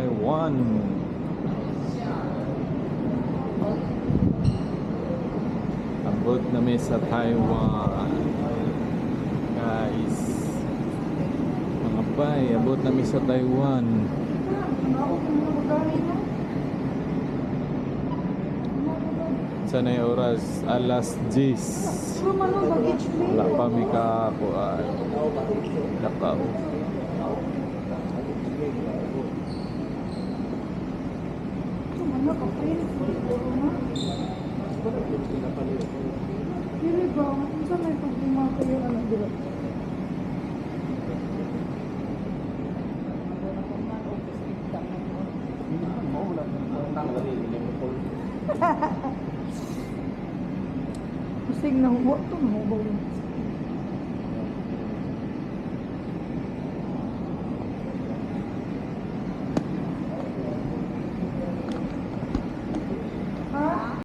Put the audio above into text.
Taiwan. Abot namin sa Taiwan. Guys. Mga bay, abot namin sa Taiwan. Sana yung oras? Alas 10. Wala pa may kakuan. Lakaw. Dili ba? Saan may pag-umaka yung anak dila? Kusing na huwag ito, mahubaw.